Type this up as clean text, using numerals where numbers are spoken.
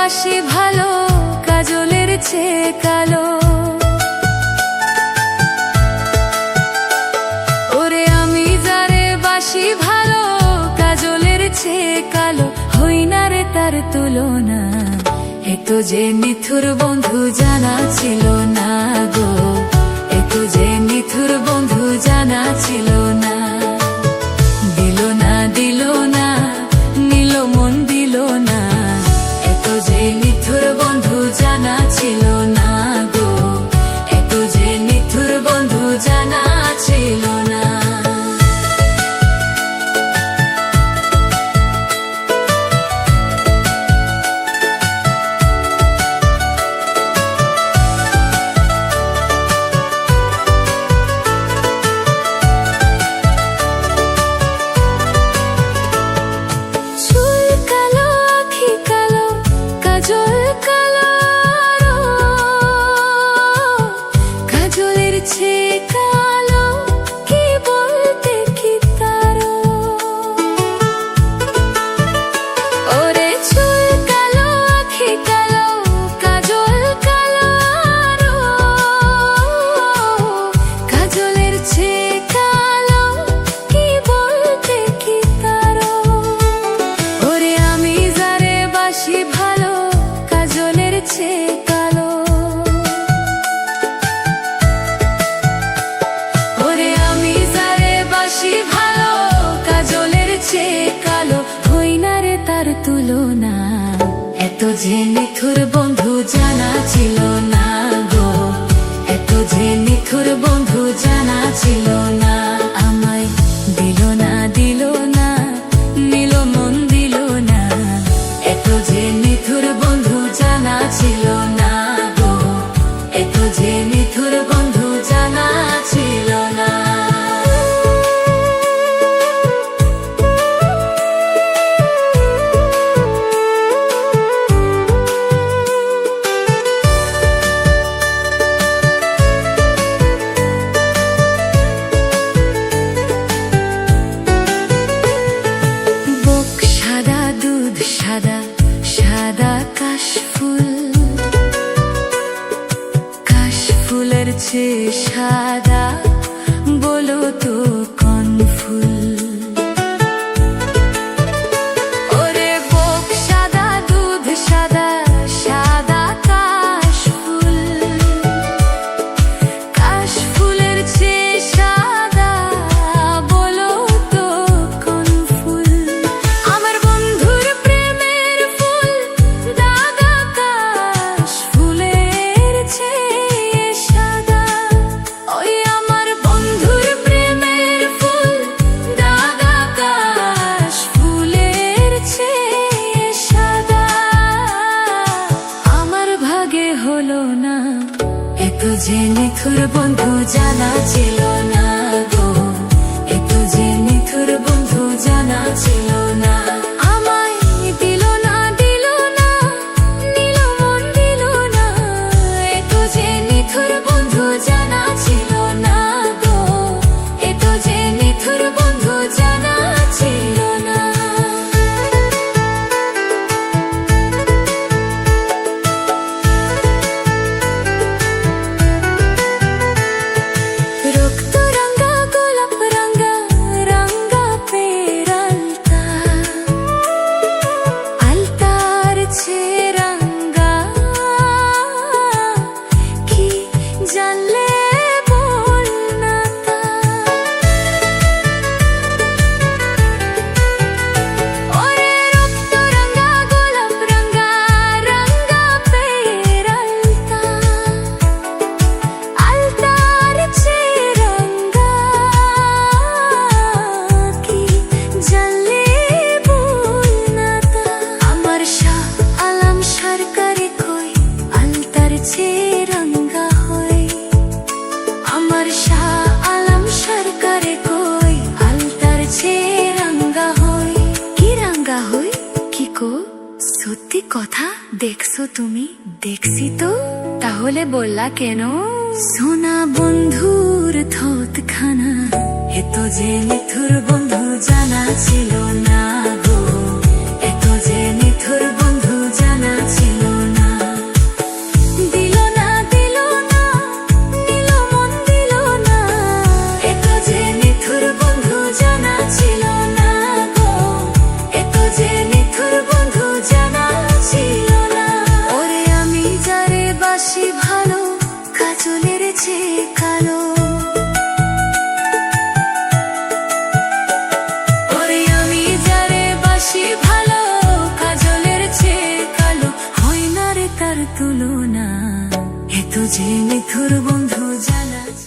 বাসি ভালো কাজলের চেয়ে কালো। ওরে আমি যারে বাসি ভালো কাজলের চেয়ে কালো, হই না রে তার তুলনা। এত যে নিথুর বন্ধু জানা ছিল না গো, এত যে নিথুর বন্ধু জানা ছিল না। দিল না দিল না নিল মন দিল না, এত যে নিথুর বন্ধু জানা ছিল না গো, এত যে নিথুর বন্ধু জানা ছিল না। তুলনা এত যে নিথুর বন্ধু জানা ছিল না গো, এত যে নিথুর বন্ধু জানা ছিল না। আমায় দিল না দিল না নিল মন দিল না, এত যে নিথুর বন্ধু জানা ছিল না গো, এত যে নিথুর বন্ধু জানা ছিল না। সাদা সাদা কাশফুল, কাশফুলের চেয়ে সাদা বলো তো কোন ফুল? ওরে বুক সাদা দুধ সাদা সাদা কাশফুল, কাশফুলের চেয়ে সাদা বলো তো কোন ফুল? আমার বন্ধুর এত যে নিথুর বন্ধু জানা ছিল না গো, এত যে নিথুর বন্ধু জানা ছিল না। আমায় দিল না দিল না নিল মন দিল না, এত যে নিথুর বন্ধু জানা ছিল না গো, এত যে নিথুর বন্ধু জানা ছিল না। সত্যি কথা দেখছো তুমি? দেখছি তো, তাহলে বললা কেন? সোনা বন্ধুর থত খানা, এত যে নিথুর বন্ধু জানা ছিল না গো, এত যে নিথুর বন্ধু জানা ছিল তুলনা, এ তো যে নিথুর বন্ধু জানা